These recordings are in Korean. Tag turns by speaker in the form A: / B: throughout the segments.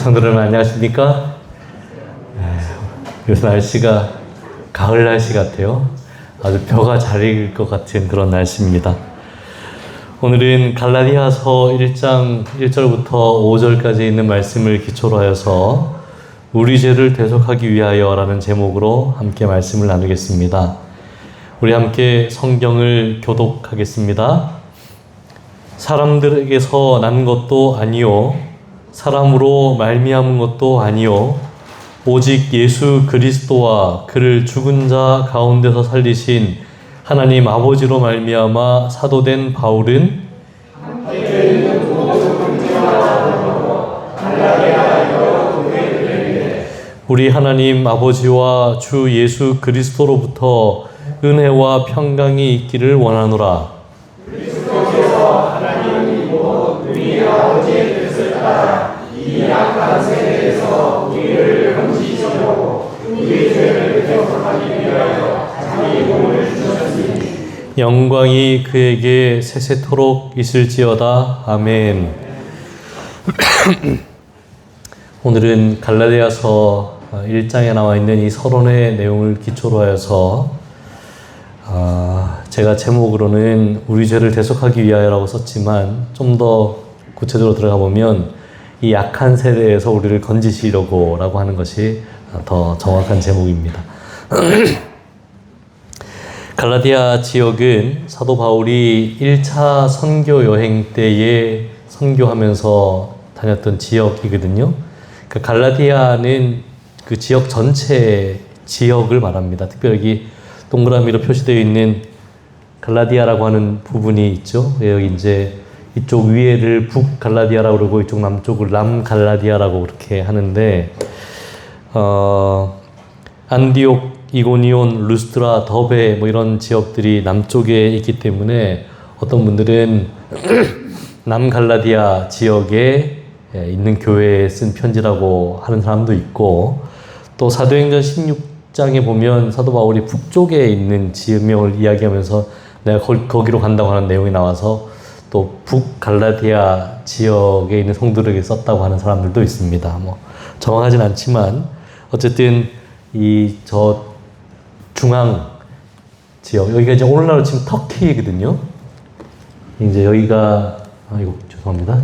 A: 성도 여러분 안녕하십니까? 요새 날씨가 가을 날씨 같아요. 아주 벼가 잘 익을 것 같은 그런 날씨입니다. 오늘은 갈라디아서 1장 1절부터 5절까지 있는 말씀을 기초로 하여서 우리 죄를 대속하기 위하여 라는 제목으로 함께 말씀을 나누겠습니다. 우리 함께 성경을 교독하겠습니다. 사람들에게서 난 것도 아니요 사람으로 말미암은 것도 아니요 오직 예수 그리스도와 그를 죽은 자 가운데서 살리신 하나님 아버지로 말미암아 사도된 바울은 우리 하나님 아버지와 주 예수 그리스도로부터 은혜와 평강이 있기를 원하노라. 그리스도께서 하나님이고 우리 아버지의 뜻을 따라 이 약한 세대에서 우리를 건지시려고 우리 죄를 대속하기 위하여 자기 몸을 주셨으니 영광이 그에게 세세토록 있을지어다. 아멘. 오늘은 갈라디아서 1장에 나와 있는 이 서론의 내용을 기초로 하여서 제가 제목으로는 우리 죄를 대속하기 위하여라고 썼지만 좀 더 구체적으로 들어가 보면 이 약한 세대에서 우리를 건지시려고 라고 하는 것이 더 정확한 제목입니다. 갈라디아 지역은 사도 바울이 1차 선교 여행 때에 선교하면서 다녔던 지역이거든요. 그 갈라디아는 그 지역 전체 지역을 말합니다. 특별히 동그라미로 표시되어 있는 갈라디아라고 하는 부분이 있죠. 여기 이제 이쪽 위에를 북 갈라디아라고 그러고 이쪽 남쪽을 남 갈라디아라고 그렇게 하는데, 안디옥, 이고니온, 루스트라, 더베 뭐 이런 지역들이 남쪽에 있기 때문에 어떤 분들은 남 갈라디아 지역에 있는 교회에 쓴 편지라고 하는 사람도 있고, 또 사도행전 16장에 보면 사도 바울이 북쪽에 있는 지명을 이야기하면서 내가 거기로 간다고 하는 내용이 나와서 또 북갈라디아 지역에 있는 성도들에게 썼다고 하는 사람들도 있습니다. 뭐 정확하진 않지만 어쨌든 이 저 중앙 지역, 여기가 이제 오늘날로 치면 터키거든요. 이제 여기가 죄송합니다.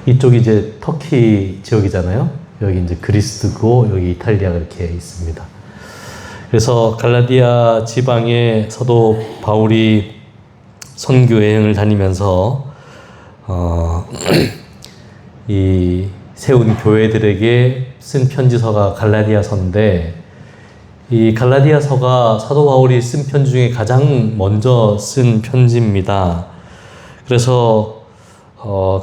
A: 이쪽이 이제 터키 지역이잖아요. 여기 이제 그리스고 여기 이탈리아가 이렇게 있습니다. 그래서 갈라디아 지방에 사도 바울이 선교 여행을 다니면서 이 세운 교회들에게 쓴 편지서가 갈라디아서인데, 이 갈라디아서가 사도 바울이 쓴 편지 중에 가장 먼저 쓴 편지입니다. 그래서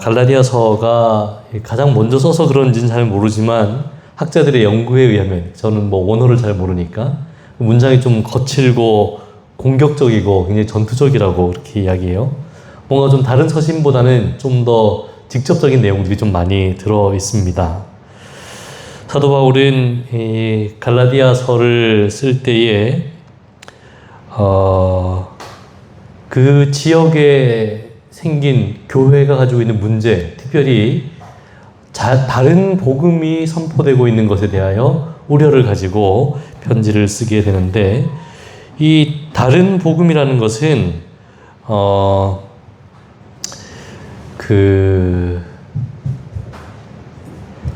A: 갈라디아서가 가장 먼저 써서 그런지는 잘 모르지만 학자들의 연구에 의하면, 저는 뭐 원어를 잘 모르니까 문장이 좀 거칠고 공격적이고 굉장히 전투적이라고 그렇게 이야기해요. 뭔가 좀 다른 서신보다는 좀 더 직접적인 내용들이 좀 많이 들어 있습니다. 사도 바울은 이 갈라디아서를 쓸 때에 그 지역에 생긴 교회가 가지고 있는 문제, 특별히 다른 복음이 선포되고 있는 것에 대하여 우려를 가지고 편지를 쓰게 되는데, 이 다른 복음이라는 것은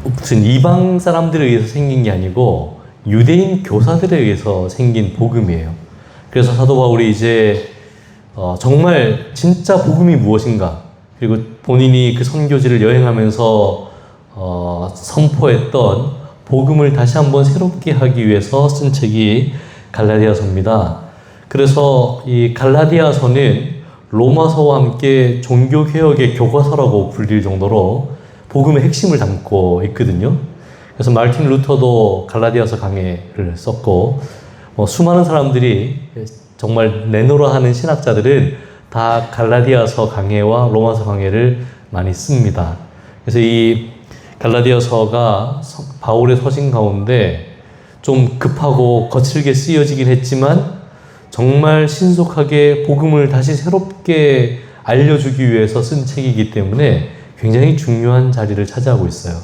A: 무슨 이방 사람들에 의해서 생긴 게 아니고 유대인 교사들에 의해서 생긴 복음이에요. 그래서 사도 바울이 이제 정말 진짜 복음이 무엇인가, 그리고 본인이 그 선교지를 여행하면서 선포했던 복음을 다시 한번 새롭게 하기 위해서 쓴 책이 갈라디아서입니다. 그래서 이 갈라디아서는 로마서와 함께 종교개혁의 교과서라고 불릴 정도로 복음의 핵심을 담고 있거든요. 그래서 마르틴 루터도 갈라디아서 강해를 썼고, 수많은 사람들이 정말 내노라 하는 신학자들은 다 갈라디아서 강해와 로마서 강해를 많이 씁니다. 그래서 이 갈라디아서가 바울의 서신 가운데 좀 급하고 거칠게 쓰여지긴 했지만 정말 신속하게 복음을 다시 새롭게 알려주기 위해서 쓴 책이기 때문에 굉장히 중요한 자리를 차지하고 있어요.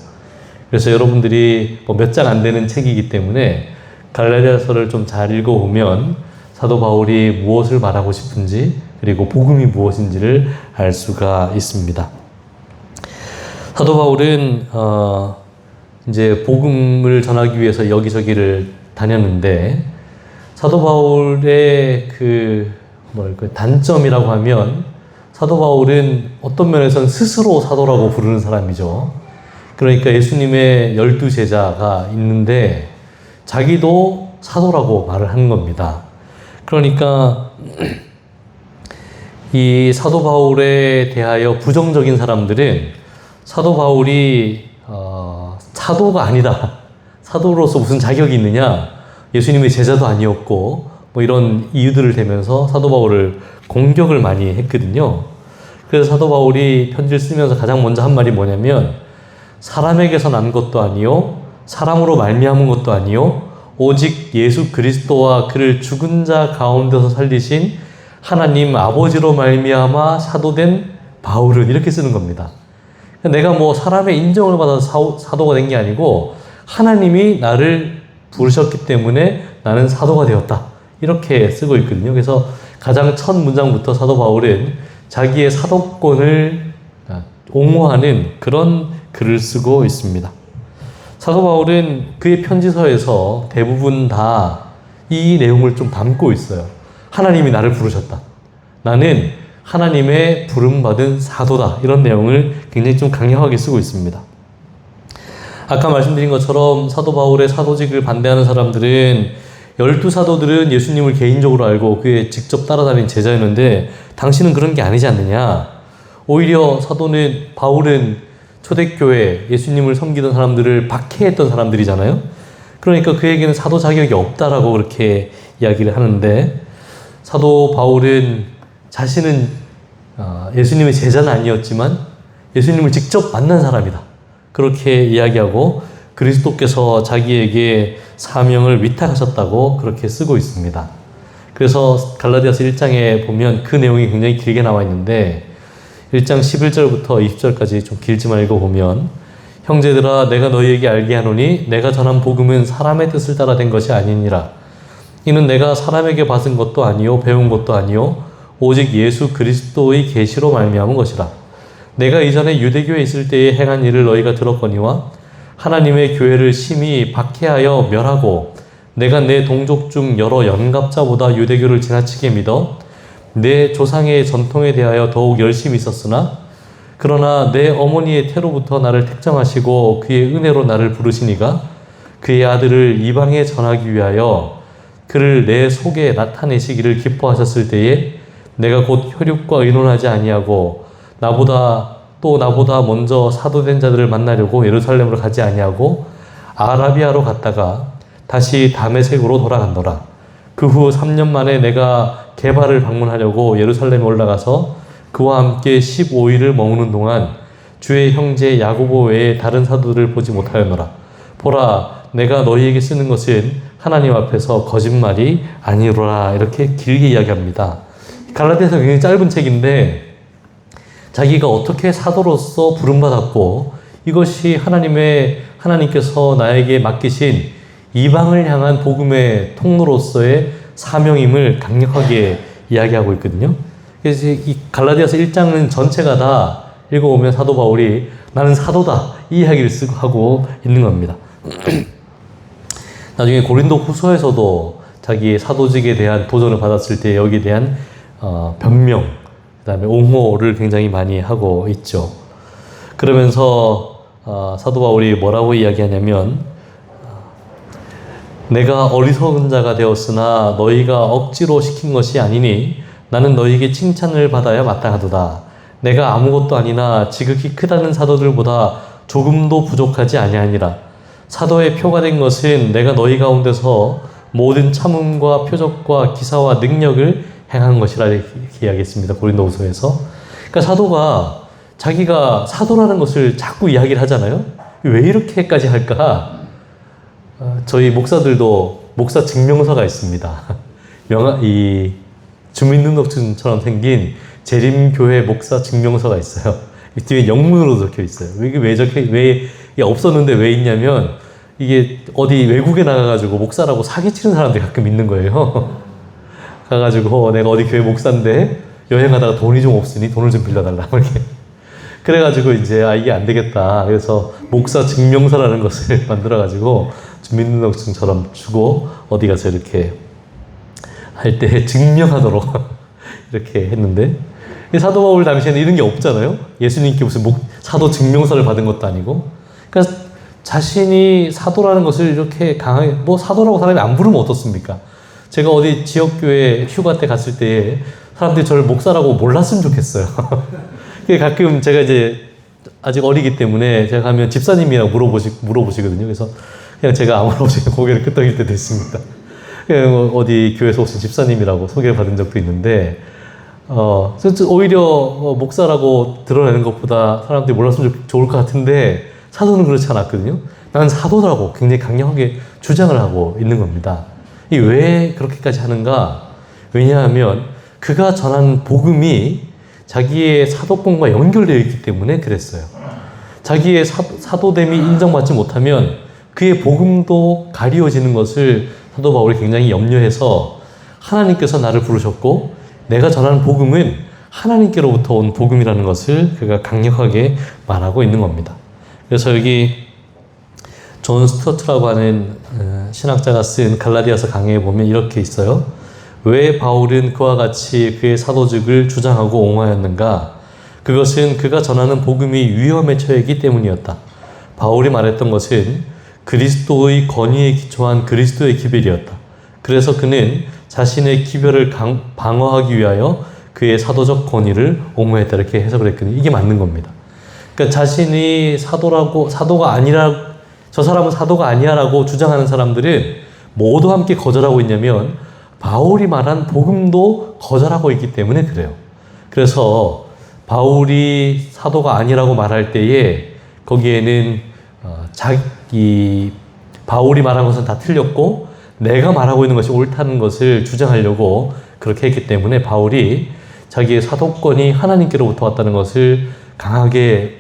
A: 그래서 여러분들이 몇 장 안 되는 책이기 때문에 갈라디아서를 좀 잘 읽어보면 사도 바울이 무엇을 말하고 싶은지 그리고 복음이 무엇인지를 알 수가 있습니다. 사도 바울은 이제 복음을 전하기 위해서 여기저기를 다녔는데 사도 바울의 그 단점이라고 하면 사도 바울은 어떤 면에서는 스스로 사도라고 부르는 사람이죠. 그러니까 예수님의 12제자가 있는데 자기도 사도라고 말을 하는 겁니다. 그러니까 이 사도 바울에 대하여 부정적인 사람들은 사도 바울이 사도가 아니다. 사도로서 무슨 자격이 있느냐? 예수님의 제자도 아니었고 이런 이유들을 대면서 사도 바울을 공격을 많이 했거든요. 그래서 사도 바울이 편지를 쓰면서 가장 먼저 한 말이 뭐냐면 사람에게서 난 것도 아니요 사람으로 말미암은 것도 아니요 오직 예수 그리스도와 그를 죽은 자 가운데서 살리신 하나님 아버지로 말미암아 사도된 바울은 이렇게 쓰는 겁니다. 내가 사람의 인정을 받아서 사도가 된 게 아니고 하나님이 나를 부르셨기 때문에 나는 사도가 되었다. 이렇게 쓰고 있거든요. 그래서 가장 첫 문장부터 사도 바울은 자기의 사도권을 옹호하는 그런 글을 쓰고 있습니다. 사도 바울은 그의 편지서에서 대부분 다 이 내용을 좀 담고 있어요. 하나님이 나를 부르셨다. 나는 하나님의 부름받은 사도다. 이런 내용을 굉장히 좀 강력하게 쓰고 있습니다. 아까 말씀드린 것처럼 사도 바울의 사도직을 반대하는 사람들은 12사도들은 예수님을 개인적으로 알고 그에 직접 따라다닌 제자였는데 당신은 그런 게 아니지 않느냐. 오히려 바울은 초대교회 예수님을 섬기던 사람들을 박해했던 사람들이잖아요. 그러니까 그에게는 사도 자격이 없다라고 그렇게 이야기를 하는데 사도 바울은 자신은 예수님의 제자는 아니었지만 예수님을 직접 만난 사람이다. 그렇게 이야기하고 그리스도께서 자기에게 사명을 위탁하셨다고 그렇게 쓰고 있습니다. 그래서 갈라디아서 1장에 보면 그 내용이 굉장히 길게 나와 있는데 1장 11절부터 20절까지 좀 길지만 읽어보면 형제들아 내가 너희에게 알게 하노니 내가 전한 복음은 사람의 뜻을 따라 된 것이 아니니라. 이는 내가 사람에게 받은 것도 아니요 배운 것도 아니요 오직 예수 그리스도의 계시로 말미암은 것이라. 내가 이전에 유대교에 있을 때에 행한 일을 너희가 들었거니와 하나님의 교회를 심히 박해하여 멸하고 내가 내 동족 중 여러 연갑자보다 유대교를 지나치게 믿어 내 조상의 전통에 대하여 더욱 열심히 있었으나 그러나 내 어머니의 태로부터 나를 택정하시고 그의 은혜로 나를 부르시니가 그의 아들을 이방에 전하기 위하여 그를 내 속에 나타내시기를 기뻐하셨을 때에 내가 곧 혈육과 의논하지 아니하고 나보다 먼저 사도된 자들을 만나려고 예루살렘으로 가지 아니하고 아라비아로 갔다가 다시 다메섹으로 돌아간더라. 그 후 3년 만에 내가 게바를 방문하려고 예루살렘에 올라가서 그와 함께 15일을 머무는 동안 주의 형제 야고보 외에 다른 사도들을 보지 못하였노라. 보라, 내가 너희에게 쓰는 것은 하나님 앞에서 거짓말이 아니로라. 이렇게 길게 이야기합니다. 갈라디아서 굉장히 짧은 책인데 자기가 어떻게 사도로서 부름받았고 이것이 하나님께서 나에게 맡기신 이방을 향한 복음의 통로로서의 사명임을 강력하게 이야기하고 있거든요. 그래서 이 갈라디아서 1장은 전체가 다 읽어보면 사도 바울이 나는 사도다 이 이야기를 쓰고 하고 있는 겁니다. 나중에 고린도 후서에서도 자기의 사도직에 대한 도전을 받았을 때 여기에 대한 변명, 그 다음에 옹호를 굉장히 많이 하고 있죠. 그러면서 사도 바울이 뭐라고 이야기하냐면 내가 어리석은 자가 되었으나 너희가 억지로 시킨 것이 아니니 나는 너희에게 칭찬을 받아야 마땅하도다. 내가 아무것도 아니나 지극히 크다는 사도들보다 조금도 부족하지 아니하니라. 사도의 표가 된 것은 내가 너희 가운데서 모든 참음과 표적과 기사와 능력을 행한 것이라 이렇게 이야기했습니다. 고린도후서에서. 그러니까 사도가 자기가 사도라는 것을 자꾸 이야기를 하잖아요. 왜 이렇게까지 할까? 저희 목사들도 목사 증명서가 있습니다. 이 주민등록증처럼 생긴 재림교회 목사 증명서가 있어요. 뒤에 영문으로 적혀 있어요. 이게 없었는데 왜 있냐면, 이게 어디 외국에 나가가지고 목사라고 사기치는 사람들이 가끔 있는 거예요. 가가지고 내가 어디 교회 목사인데 여행하다가 돈이 좀 없으니 돈을 좀 빌려달라. 이렇게. 그래가지고 이제 이게 안 되겠다. 그래서 목사 증명서라는 것을 만들어가지고 주민등록증처럼 주고 어디 가서 이렇게 할 때 증명하도록 이렇게 했는데, 사도 바울 당시에는 이런 게 없잖아요. 예수님께 무슨 사도 증명서를 받은 것도 아니고. 그러니까 자신이 사도라는 것을 이렇게 강하게, 사도라고 사람이 안 부르면 어떻습니까? 제가 어디 지역교회 휴가 때 갔을 때 사람들이 저를 목사라고 몰랐으면 좋겠어요. 가끔 제가 이제 아직 어리기 때문에 제가 가면 집사님이라고 물어보시거든요. 그래서 그냥 제가 아무런 없이 고개를 끄덕일 때도 있습니다. 어디 교회에서 오신 집사님이라고 소개를 받은 적도 있는데, 오히려 목사라고 드러내는 것보다 사람들이 몰랐으면 좋을 것 같은데, 사도는 그렇지 않았거든요. 나는 사도라고 굉장히 강력하게 주장을 하고 있는 겁니다. 이 왜 그렇게까지 하는가? 왜냐하면 그가 전한 복음이 자기의 사도권과 연결되어 있기 때문에 그랬어요. 자기의 사도됨이 인정받지 못하면 그의 복음도 가리워지는 것을 사도 바울이 굉장히 염려해서, 하나님께서 나를 부르셨고 내가 전하는 복음은 하나님께로부터 온 복음이라는 것을 그가 강력하게 말하고 있는 겁니다. 그래서 여기 존 스토트라고 하는 신학자가 쓴 갈라디아서 강해에 보면 이렇게 있어요. 왜 바울은 그와 같이 그의 사도직을 주장하고 옹호하였는가? 그것은 그가 전하는 복음이 위험에 처했기 때문이었다. 바울이 말했던 것은 그리스도의 권위에 기초한 그리스도의 기별이었다. 그래서 그는 자신의 기별을 방어하기 위하여 그의 사도적 권위를 옹호했다. 이렇게 해석을 했거든요. 이게 맞는 겁니다. 그러니까 자신이 사도가 아니라, 저 사람은 사도가 아니야라고 주장하는 사람들은 모두 함께 거절하고 있냐면 바울이 말한 복음도 거절하고 있기 때문에 그래요. 그래서 바울이 사도가 아니라고 말할 때에 거기에는 바울이 말한 것은 다 틀렸고 내가 말하고 있는 것이 옳다는 것을 주장하려고 그렇게 했기 때문에 바울이 자기의 사도권이 하나님께로부터 왔다는 것을 강하게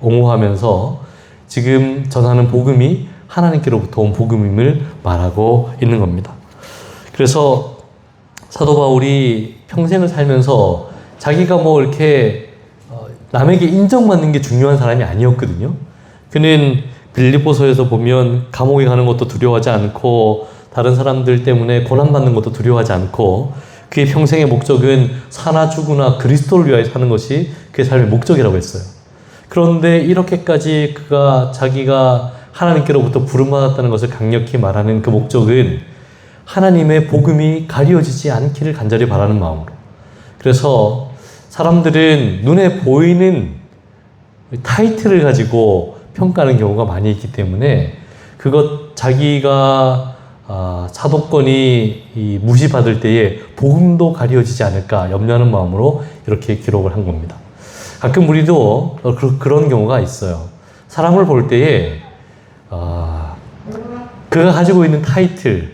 A: 옹호하면서 지금 전하는 복음이 하나님께로부터 온 복음임을 말하고 있는 겁니다. 그래서 사도 바울이 평생을 살면서 자기가 이렇게 남에게 인정받는 게 중요한 사람이 아니었거든요. 그는 빌립보서에서 보면 감옥에 가는 것도 두려워하지 않고 다른 사람들 때문에 고난받는 것도 두려워하지 않고 그의 평생의 목적은 사나 죽으나 그리스도를 위하여 사는 것이 그의 삶의 목적이라고 했어요. 그런데 이렇게까지 자기가 하나님께로부터 부름받았다는 것을 강력히 말하는 그 목적은 하나님의 복음이 가리워지지 않기를 간절히 바라는 마음으로. 그래서 사람들은 눈에 보이는 타이틀을 가지고 평가하는 경우가 많이 있기 때문에 자기가 사도권이 무시받을 때에 복음도 가리워지지 않을까 염려하는 마음으로 이렇게 기록을 한 겁니다. 가끔 우리도 그런 경우가 있어요. 사람을 볼 때에 그가 가지고 있는 타이틀로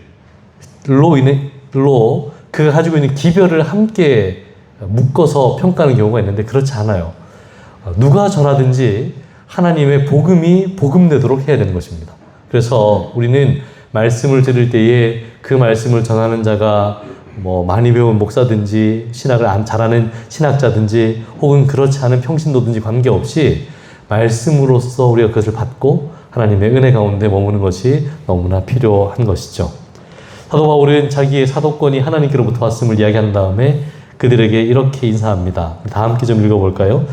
A: 그가 가지고 있는 기별을 함께 묶어서 평가하는 경우가 있는데 그렇지 않아요. 누가 전하든지 하나님의 복음이 복음되도록 해야 되는 것입니다. 그래서 우리는 말씀을 들을 때에 그 말씀을 전하는 자가 많이 배운 목사든지 신학을 잘하는 신학자든지 혹은 그렇지 않은 평신도든지 관계없이 말씀으로써 우리가 그것을 받고 하나님의 은혜 가운데 머무는 것이 너무나 필요한 것이죠. 사도 바울은 자기의 사도권이 하나님께로부터 왔음을 이야기한 다음에 그들에게 이렇게 인사합니다. 다 함께 좀 읽어볼까요?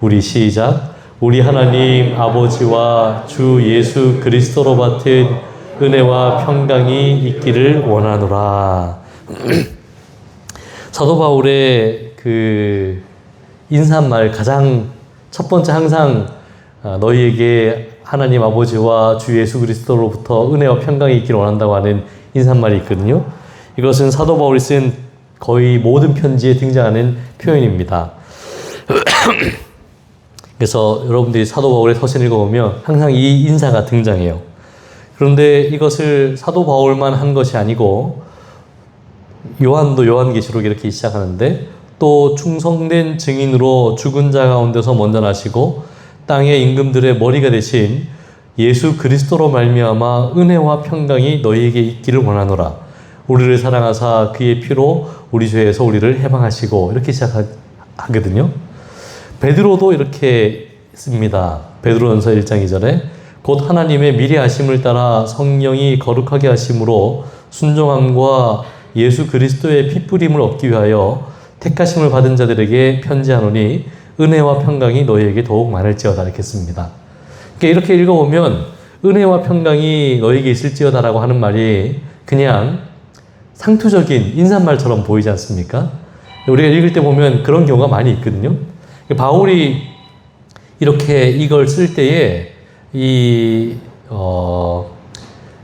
A: 우리 시작. 우리 하나님 아버지와 주 예수 그리스도로 받은 은혜와 평강이 있기를 원하노라. 사도 바울의 그 인사말 가장 첫 번째 항상 너희에게 하나님 아버지와 주 예수 그리스도로부터 은혜와 평강이 있기를 원한다고 하는 인사말이 있거든요. 이것은 사도 바울이 쓴 거의 모든 편지에 등장하는 표현입니다. 그래서 여러분들이 사도 바울의 서신 읽어보면 항상 이 인사가 등장해요. 그런데 이것을 사도 바울만 한 것이 아니고 요한도 요한계시록 이렇게 시작하는데 또 충성된 증인으로 죽은 자 가운데서 먼저 나시고 땅의 임금들의 머리가 되신 예수 그리스도로 말미암아 은혜와 평강이 너희에게 있기를 원하노라. 우리를 사랑하사 그의 피로 우리 죄에서 우리를 해방하시고, 이렇게 시작하거든요. 베드로도 이렇게 씁니다. 베드로전서 1장 2절에 곧 하나님의 미리 하심을 따라 성령이 거룩하게 하심으로 순종함과 예수 그리스도의 핏부림을 얻기 위하여 택하심을 받은 자들에게 편지하노니 은혜와 평강이 너희에게 더욱 많을지어다, 이렇게 씁니다. 그러니까 이렇게 읽어보면 은혜와 평강이 너희에게 있을지어다라고 하는 말이 그냥 상투적인 인사말처럼 보이지 않습니까? 우리가 읽을 때 보면 그런 경우가 많이 있거든요. 바울이 이렇게 이걸 쓸 때에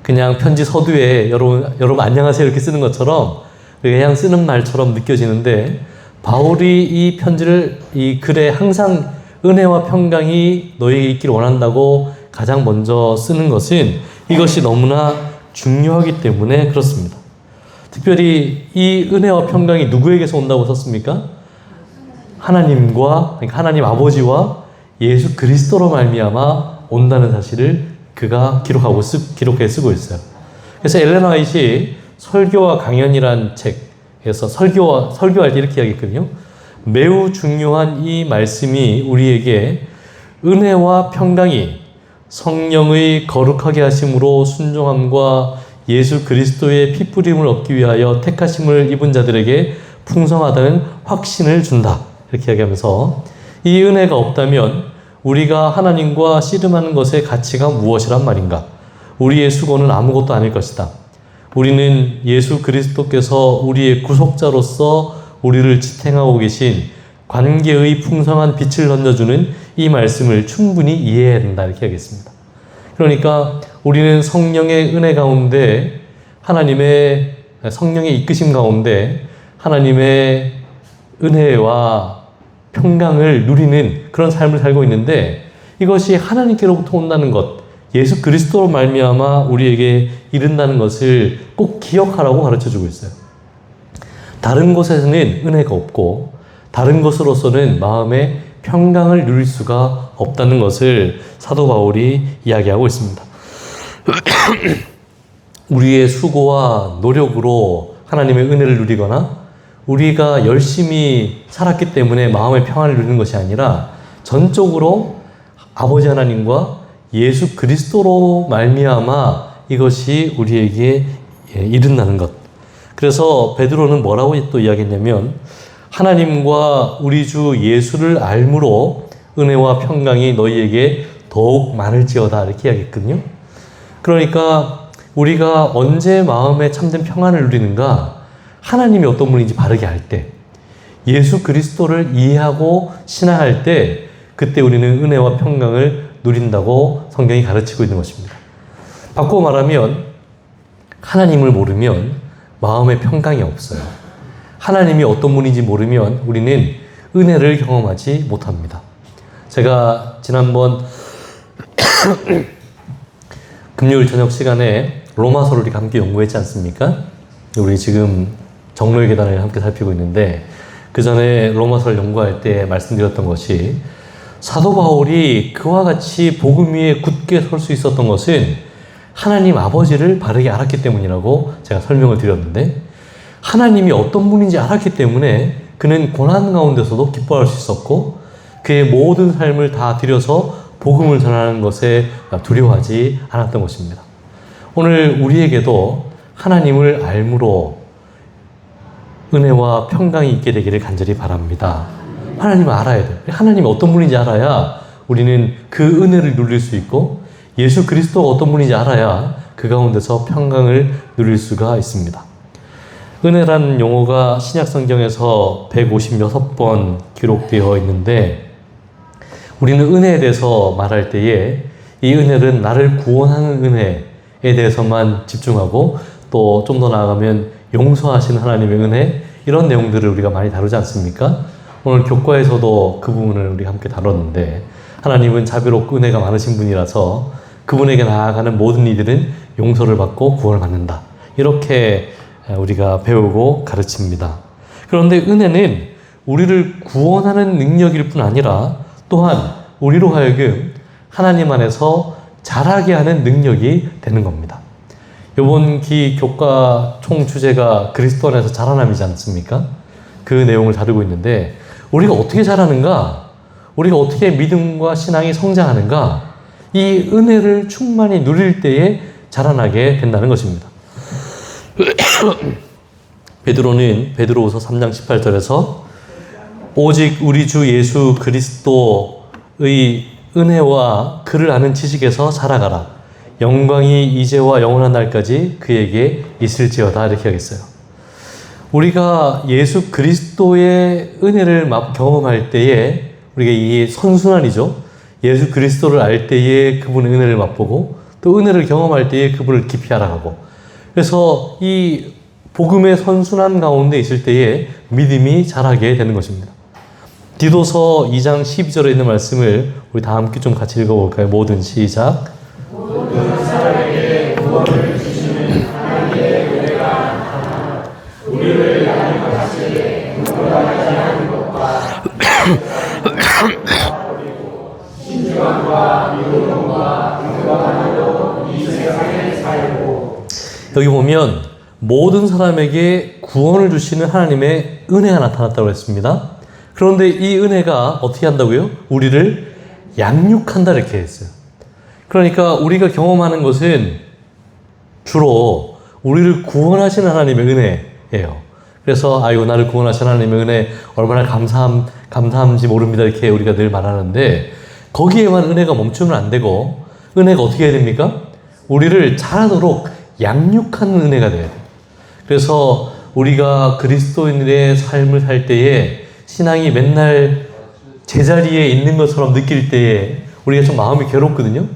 A: 그냥 편지 서두에 여러분 안녕하세요 이렇게 쓰는 것처럼 그냥 쓰는 말처럼 느껴지는데, 바울이 이 편지를, 이 글에 항상 은혜와 평강이 너희에게 있기를 원한다고 가장 먼저 쓰는 것은 이것이 너무나 중요하기 때문에 그렇습니다. 특별히 이 은혜와 평강이 누구에게서 온다고 썼습니까? 하나님과, 그러니까 하나님 아버지와 예수 그리스도로 말미암아 온다는 사실을 그가 기록해 쓰고 있어요. 그래서 엘렌 화이트이 설교와 강연이란 책에서 설교할 때 이렇게 이야기했거든요. 매우 중요한 이 말씀이 우리에게 은혜와 평강이 성령의 거룩하게 하심으로 순종함과 예수 그리스도의 핏부림을 얻기 위하여 택하심을 입은 자들에게 풍성하다는 확신을 준다, 이렇게 이야기하면서 이 은혜가 없다면 우리가 하나님과 씨름하는 것의 가치가 무엇이란 말인가? 우리의 수고는 아무것도 아닐 것이다. 우리는 예수 그리스도께서 우리의 구속자로서 우리를 지탱하고 계신 관계의 풍성한 빛을 던져주는 이 말씀을 충분히 이해해야 된다, 이렇게 하겠습니다. 그러니까 우리는 성령의 은혜 가운데, 하나님의 성령의 이끄심 가운데 하나님의 은혜와 평강을 누리는 그런 삶을 살고 있는데, 이것이 하나님께로부터 온다는 것, 예수 그리스도로 말미암아 우리에게 이른다는 것을 꼭 기억하라고 가르쳐주고 있어요. 다른 곳에서는 은혜가 없고 다른 것으로서는 마음의 평강을 누릴 수가 없다는 것을 사도 바울이 이야기하고 있습니다. 우리의 수고와 노력으로 하나님의 은혜를 누리거나 우리가 열심히 살았기 때문에 마음의 평안을 누리는 것이 아니라 전적으로 아버지 하나님과 예수 그리스도로 말미암아 이것이 우리에게 이른다는 것. 그래서 베드로는 뭐라고 또 이야기했냐면, 하나님과 우리 주 예수를 알므로 은혜와 평강이 너희에게 더욱 많을지어다, 이렇게 이야기했거든요. 그러니까 우리가 언제 마음에 참된 평안을 누리는가? 하나님이 어떤 분인지 바르게 알 때, 예수 그리스도를 이해하고 신앙할 때, 그때 우리는 은혜와 평강을 누린다고 성경이 가르치고 있는 것입니다. 바꾸어 말하면 하나님을 모르면 마음에 평강이 없어요. 하나님이 어떤 분인지 모르면 우리는 은혜를 경험하지 못합니다. 제가 지난번 금요일 저녁 시간에 로마서를 우리가 함께 연구했지 않습니까? 우리 지금 정로의 계단을 함께 살피고 있는데, 그 전에 로마서를 연구할 때 말씀드렸던 것이, 사도 바울이 그와 같이 복음 위에 굳게 설 수 있었던 것은 하나님 아버지를 바르게 알았기 때문이라고 제가 설명을 드렸는데, 하나님이 어떤 분인지 알았기 때문에 그는 고난 가운데서도 기뻐할 수 있었고, 그의 모든 삶을 다 들여서 복음을 전하는 것에 두려워하지 않았던 것입니다. 오늘 우리에게도 하나님을 알므로 은혜와 평강이 있게 되기를 간절히 바랍니다. 하나님을 알아야 돼요. 하나님이 어떤 분인지 알아야 우리는 그 은혜를 누릴 수 있고, 예수 그리스도가 어떤 분인지 알아야 그 가운데서 평강을 누릴 수가 있습니다. 은혜라는 용어가 신약 성경에서 156번 기록되어 있는데, 우리는 은혜에 대해서 말할 때에 이 은혜는 나를 구원하는 은혜에 대해서만 집중하고, 또 좀 더 나아가면 용서하신 하나님의 은혜, 이런 내용들을 우리가 많이 다루지 않습니까? 오늘 교과에서도 그 부분을 우리가 함께 다뤘는데, 하나님은 자비롭고 은혜가 많으신 분이라서 그분에게 나아가는 모든 이들은 용서를 받고 구원을 받는다, 이렇게 우리가 배우고 가르칩니다. 그런데 은혜는 우리를 구원하는 능력일 뿐 아니라 또한 우리로 하여금 하나님 안에서 자라게 하는 능력이 되는 겁니다. 이번 기 교과 총 주제가 그리스도 안에서 자라남이지 않습니까? 그 내용을 다루고 있는데 우리가 어떻게 자라는가? 우리가 어떻게 믿음과 신앙이 성장하는가? 이 은혜를 충만히 누릴 때에 자라나게 된다는 것입니다. 베드로는 베드로후서 3장 18절에서 오직 우리 주 예수 그리스도의 은혜와 그를 아는 지식에서 자라가라. 영광이 이제와 영원한 날까지 그에게 있을지어다. 이렇게 하겠어요. 우리가 예수 그리스도의 은혜를 경험할 때에 우리가 이 선순환이죠. 예수 그리스도를 알 때에 그분의 은혜를 맛보고 또 은혜를 경험할 때에 그분을 깊이 알아가고 그래서 이 복음의 선순환 가운데 있을 때에 믿음이 자라게 되는 것입니다. 디도서 2장 12절에 있는 말씀을 우리 다 함께 좀 같이 읽어볼까요? 모든 시작. 모든 사람에게 구원을 주시는 하나님의 은혜가 나타나 우리를 양육하시되 구원하지 않은 것과 신중함과 미움과 등등함으로 이 세상에 살고. 여기 보면 모든 사람에게 구원을 주시는 하나님의 은혜가 나타났다고 했습니다. 그런데 이 은혜가 어떻게 한다고요? 우리를 양육한다 이렇게 했어요. 그러니까 우리가 경험하는 것은 주로 우리를 구원하시는 하나님의 은혜예요. 그래서 아이고 나를 구원하신 하나님의 은혜 얼마나 감사한지 모릅니다 이렇게 우리가 늘 말하는데 거기에만 은혜가 멈추면 안 되고 은혜가 어떻게 해야 됩니까? 우리를 자라도록 양육하는 은혜가 돼야 돼요. 그래서 우리가 그리스도인의 삶을 살 때에 신앙이 맨날 제자리에 있는 것처럼 느낄 때에 우리가 좀 마음이 괴롭거든요.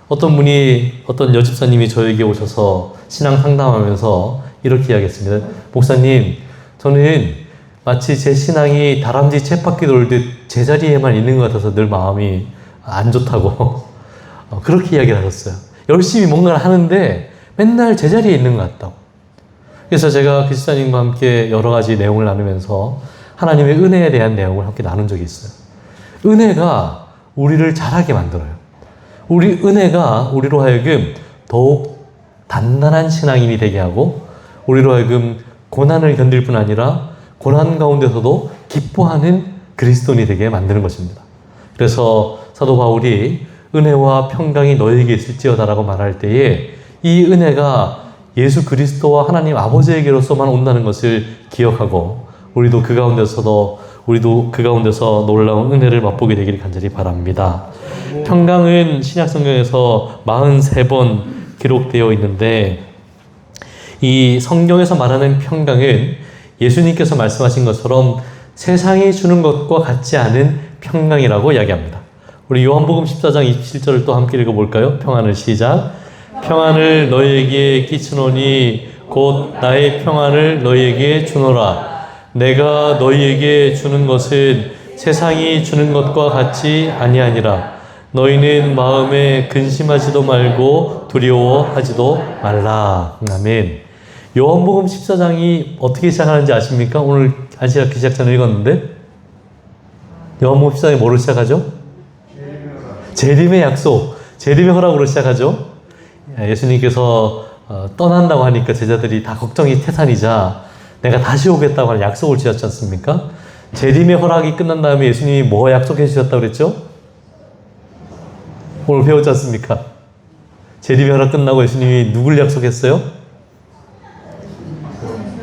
A: 어떤 여집사님이 저에게 오셔서 신앙 상담하면서 이렇게 이야기했습니다. 목사님, 저는 마치 제 신앙이 다람쥐 쳇바퀴 돌듯 제자리에만 있는 것 같아서 늘 마음이 안 좋다고 그렇게 이야기를 하셨어요. 열심히 뭔가를 하는데 맨날 제자리에 있는 것 같다고. 그래서 제가 그 집사님과 함께 여러 가지 내용을 나누면서 하나님의 은혜에 대한 내용을 함께 나눈 적이 있어요. 은혜가 우리를 자라게 만들어요. 은혜가 우리로 하여금 더욱 단단한 신앙인이 되게 하고 우리로 하여금 고난을 견딜 뿐 아니라 고난 가운데서도 기뻐하는 그리스도인이 되게 만드는 것입니다. 그래서 사도 바울이 은혜와 평강이 너에게 있을지어다라고 말할 때에 이 은혜가 예수 그리스도와 하나님 아버지에게로서만 온다는 것을 기억하고 우리도 그 가운데서 놀라운 은혜를 맛보게 되기를 간절히 바랍니다. 평강은 신약 성경에서 43번 기록되어 있는데 이 성경에서 말하는 평강은 예수님께서 말씀하신 것처럼 세상이 주는 것과 같지 않은 평강이라고 이야기합니다. 우리 요한복음 14장 27절을 또 함께 읽어볼까요? 평안을 시작. 평안을 너희에게 끼치노니 곧 나의 평안을 너희에게 주노라. 내가 너희에게 주는 것은 세상이 주는 것과 같이 아니하니라. 너희는 마음에 근심하지도 말고 두려워하지도 말라. 아멘. 요한복음 14장이 어떻게 시작하는지 아십니까? 오늘 안시가 그 시작 전에 읽었는데 요한복음 14장이 뭐로 시작하죠? 재림의 약속, 재림의 허락으로 시작하죠. 예수님께서 떠난다고 하니까 제자들이 다 걱정이 태산이자 내가 다시 오겠다고 하는 약속을 지었지 않습니까? 재림의 허락이 끝난 다음에 예수님이 뭐 약속해 주셨다고 그랬죠? 오늘 배웠지 않습니까? 재림의 허락 끝나고 예수님이 누굴 약속했어요?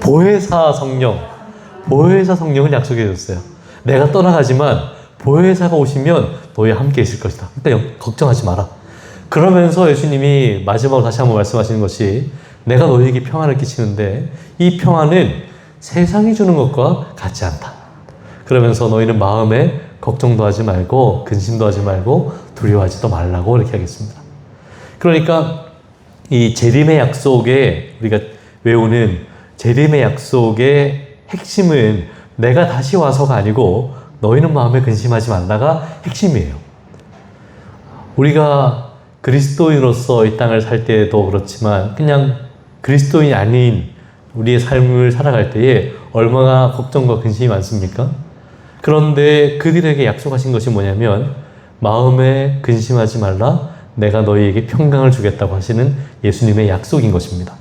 A: 보혜사 성령을 약속해 줬어요. 내가 떠나가지만 보혜사가 오시면 너희와 함께 있을 것이다. 그러니까 걱정하지 마라. 그러면서 예수님이 마지막으로 다시 한번 말씀하시는 것이 내가 너희에게 평안을 끼치는데 이 평안은 세상이 주는 것과 같지 않다. 그러면서 너희는 마음에 걱정도 하지 말고 근심도 하지 말고 두려워하지도 말라고 이렇게 하겠습니다. 그러니까 이 재림의 약속에 우리가 외우는 재림의 약속의 핵심은 내가 다시 와서가 아니고 너희는 마음에 근심하지 말라가 핵심이에요. 우리가 그리스도인으로서 이 땅을 살 때도 그렇지만 그냥 그리스도인이 아닌 우리의 삶을 살아갈 때에 얼마나 걱정과 근심이 많습니까? 그런데 그들에게 약속하신 것이 뭐냐면 마음에 근심하지 말라 내가 너희에게 평강을 주겠다고 하시는 예수님의 약속인 것입니다.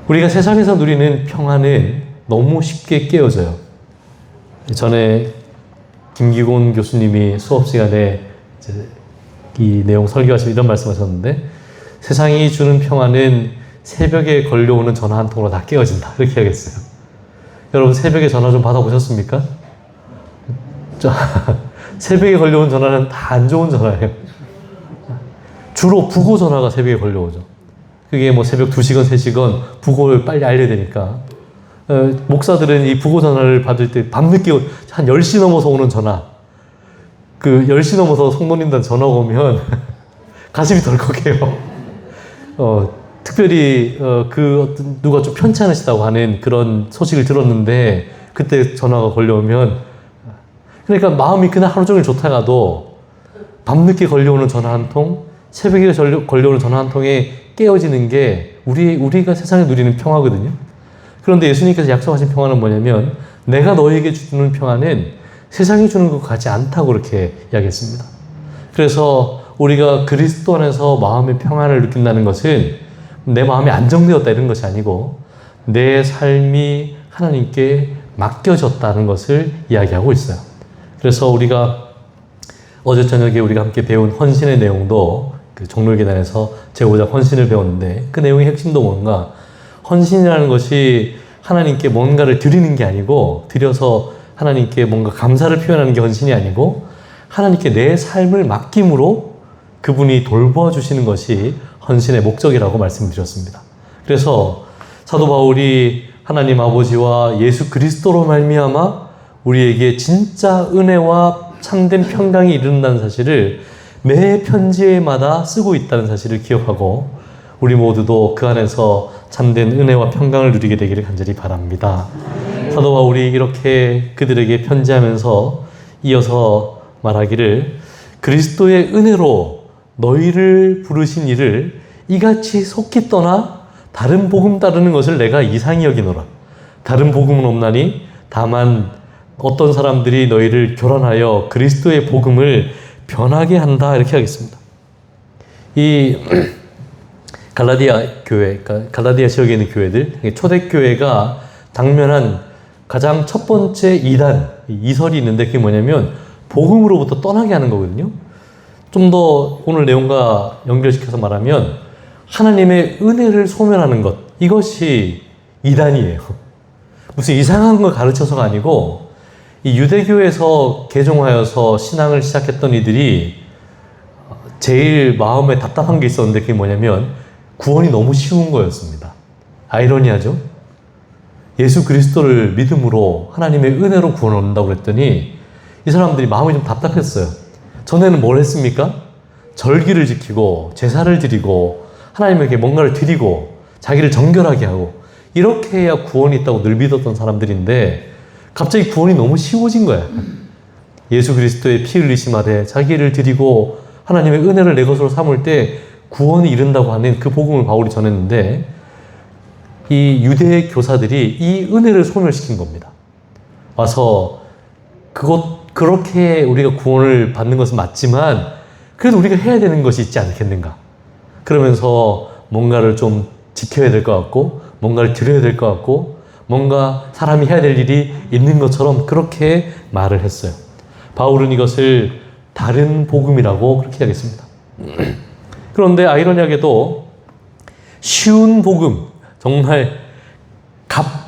A: 우리가 세상에서 누리는 평안은 너무 쉽게 깨어져요. 전에 김기곤 교수님이 수업 시간에 이 내용 설교하시면서 이런 말씀하셨는데 세상이 주는 평안은 새벽에 걸려오는 전화 한 통으로 다 깨어진다. 이렇게 하겠어요. 여러분 새벽에 전화 좀 받아보셨습니까? 새벽에 걸려오는 전화는 다 안 좋은 전화예요. 주로 부고 전화가 새벽에 걸려오죠. 그게 뭐 새벽 2시건 3시건 부고를 빨리 알려야 되니까. 목사들은 이 부고 전화를 받을 때 밤늦게 한 10시 넘어서 오는 전화. 그 10시 넘어서 성도님들 전화가 오면 가슴이 덜컥해요. 특별히 누가 좀 편찮으시다고 하는 그런 소식을 들었는데 그때 전화가 걸려오면 그러니까 마음이 그날 하루 종일 좋다가도 밤늦게 걸려오는 전화 한 통, 새벽에 걸려오는 전화 한 통에 깨어지는 게 우리가 세상에 누리는 평화거든요. 그런데 예수님께서 약속하신 평화는 뭐냐면 내가 너에게 주는 평화는 세상이 주는 것 같지 않다고 그렇게 이야기했습니다. 그래서 우리가 그리스도 안에서 마음의 평안을 느낀다는 것은 내 마음이 안정되었다 이런 것이 아니고 내 삶이 하나님께 맡겨졌다는 것을 이야기하고 있어요. 그래서 우리가 어제 저녁에 우리가 함께 배운 헌신의 내용도 그 종로계단에서 제5장 헌신을 배웠는데 그 내용의 핵심도 뭔가 헌신이라는 것이 하나님께 뭔가를 드리는 게 아니고 드려서 하나님께 뭔가 감사를 표현하는 게 헌신이 아니고 하나님께 내 삶을 맡김으로 그분이 돌보아 주시는 것이 헌신의 목적이라고 말씀드렸습니다. 그래서 사도 바울이 하나님 아버지와 예수 그리스도로 말미암아 우리에게 진짜 은혜와 참된 평강이 이른다는 사실을 매 편지에마다 쓰고 있다는 사실을 기억하고 우리 모두도 그 안에서 참된 은혜와 평강을 누리게 되기를 간절히 바랍니다. 사도 바울이 이렇게 그들에게 편지하면서 이어서 말하기를 그리스도의 은혜로 너희를 부르신 이를 이같이 속히 떠나 다른 복음 따르는 것을 내가 이상히 여기노라. 다른 복음은 없나니 다만 어떤 사람들이 너희를 교란하여 그리스도의 복음을 변하게 한다. 이렇게 하겠습니다. 이 갈라디아 교회, 갈라디아 지역에 있는 교회들, 초대교회가 당면한 가장 첫 번째 이설이 있는데 그게 뭐냐면 복음으로부터 떠나게 하는 거거든요. 좀 더 오늘 내용과 연결시켜서 말하면 하나님의 은혜를 소멸하는 것, 이것이 이단이에요. 무슨 이상한 걸 가르쳐서가 아니고 이 유대교에서 개종하여서 신앙을 시작했던 이들이 제일 마음에 답답한 게 있었는데 그게 뭐냐면 구원이 너무 쉬운 거였습니다. 아이러니하죠? 예수 그리스도를 믿음으로 하나님의 은혜로 구원을 얻는다고 그랬더니 이 사람들이 마음이 좀 답답했어요. 전에는 뭘 했습니까? 절기를 지키고 제사를 드리고 하나님에게 뭔가를 드리고 자기를 정결하게 하고 이렇게 해야 구원이 있다고 늘 믿었던 사람들인데 갑자기 구원이 너무 쉬워진 거야. 예수 그리스도의 피 흘리심 아래 자기를 드리고 하나님의 은혜를 내 것으로 삼을 때 구원이 이른다고 하는 그 복음을 바울이 전했는데 이 유대 교사들이 이 은혜를 소멸시킨 겁니다. 와서 그렇게 우리가 구원을 받는 것은 맞지만 그래도 우리가 해야 되는 것이 있지 않겠는가. 그러면서 뭔가를 좀 지켜야 될 것 같고 뭔가를 드려야 될 것 같고 뭔가 사람이 해야 될 일이 있는 것처럼 그렇게 말을 했어요. 바울은 이것을 다른 복음이라고 그렇게 하겠습니다. 그런데 아이러니하게도 쉬운 복음, 정말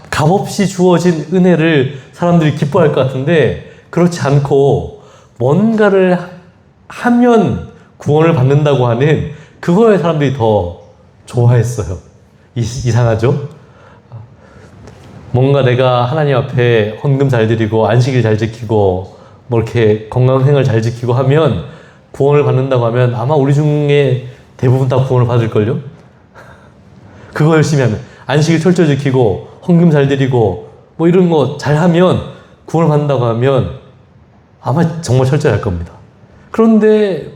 A: 값없이 주어진 은혜를 사람들이 기뻐할 것 같은데 그렇지 않고 뭔가를 하면 구원을 받는다고 하는 그거에 사람들이 더 좋아했어요. 이상하죠? 뭔가 내가 하나님 앞에 헌금 잘 드리고 안식일 잘 지키고 뭐 이렇게 건강생활 잘 지키고 하면 구원을 받는다고 하면 아마 우리 중에 대부분 다 구원을 받을걸요? 그거 열심히 하면 안식일 철저히 지키고 헌금 잘 드리고 뭐 이런 거 잘하면 구원을 받는다고 하면 아마 정말 철저히 할 겁니다. 그런데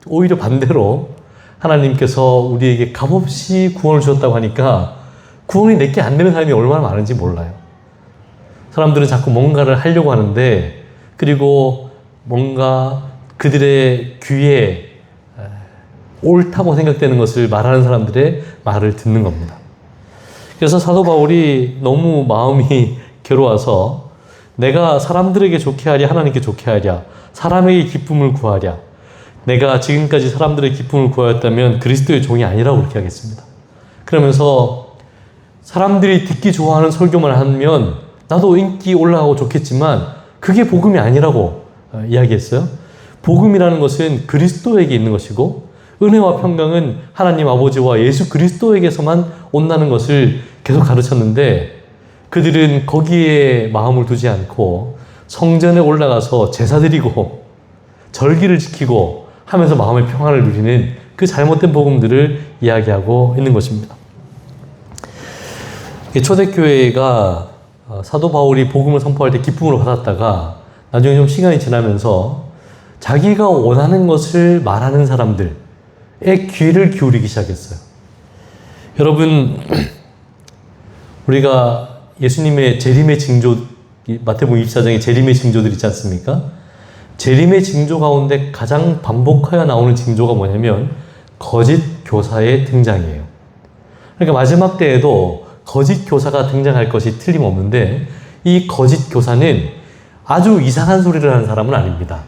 A: 오히려 반대로 하나님께서 우리에게 값없이 구원을 주셨다고 하니까 구원이 내게 안 되는 사람이 얼마나 많은지 몰라요. 사람들은 자꾸 뭔가를 하려고 하는데, 그리고 뭔가 그들의 귀에 옳다고 생각되는 것을 말하는 사람들의 말을 듣는 겁니다. 그래서 사도 바울이 너무 마음이 괴로워서 내가 사람들에게 좋게 하랴 하나님께 좋게 하랴, 사람에게 기쁨을 구하랴, 내가 지금까지 사람들의 기쁨을 구하였다면 그리스도의 종이 아니라고 그렇게 하겠습니다. 그러면서 사람들이 듣기 좋아하는 설교만 하면 나도 인기 올라가고 좋겠지만 그게 복음이 아니라고 이야기했어요. 복음이라는 것은 그리스도에게 있는 것이고, 은혜와 평강은 하나님 아버지와 예수 그리스도에게서만 온다는 것을 계속 가르쳤는데, 그들은 거기에 마음을 두지 않고 성전에 올라가서 제사 드리고 절기를 지키고 하면서 마음의 평안을 누리는 그 잘못된 복음들을 이야기하고 있는 것입니다. 초대교회가 사도 바울이 복음을 선포할 때 기쁨으로 받았다가 나중에 좀 시간이 지나면서 자기가 원하는 것을 말하는 사람들의 귀를 기울이기 시작했어요. 여러분, 우리가 예수님의 재림의 징조, 마태복음 24장에 재림의 징조들 있지 않습니까? 재림의 징조 가운데 가장 반복하여 나오는 징조가 뭐냐면 거짓 교사의 등장이에요. 그러니까 마지막 때에도 거짓 교사가 등장할 것이 틀림없는데, 이 거짓 교사는 아주 이상한 소리를 하는 사람은 아닙니다.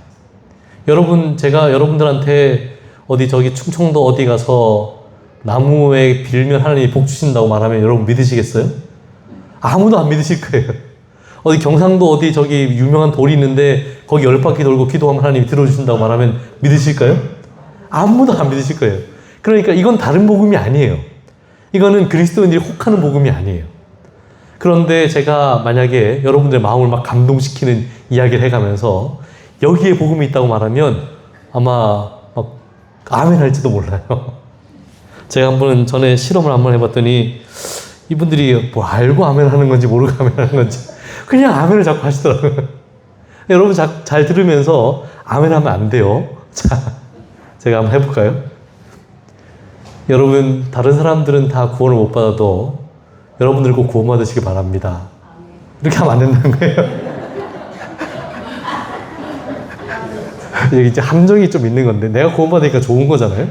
A: 여러분, 제가 여러분들한테 어디 저기 충청도 어디 가서 나무에 빌면 하나님이 복 주신다고 말하면 여러분 믿으시겠어요? 아무도 안 믿으실 거예요. 어디 경상도 어디 저기 유명한 돌이 있는데 거기 10바퀴 돌고 기도하면 하나님이 들어주신다고 말하면 믿으실까요? 아무도 안 믿으실 거예요. 그러니까 이건 다른 복음이 아니에요. 이거는 그리스도인들이 혹하는 복음이 아니에요. 그런데 제가 만약에 여러분들의 마음을 막 감동시키는 이야기를 해가면서 여기에 복음이 있다고 말하면 아마 막 아멘 할지도 몰라요. 제가 한번 전에 실험을 한번 해봤더니 이분들이 뭐 알고 아멘 하는 건지 모르고 아멘 하는 건지 그냥 아멘을 자꾸 하시더라고요. 여러분 잘 들으면서 아멘 하면 안 돼요. 자, 제가 한번 해볼까요? 여러분, 다른 사람들은 다 구원을 못 받아도 여러분들 꼭 구원 받으시기 바랍니다. 이렇게 하면 안 된다는 거예요. 이게 이제 함정이 좀 있는 건데, 내가 구원 받으니까 좋은 거잖아요.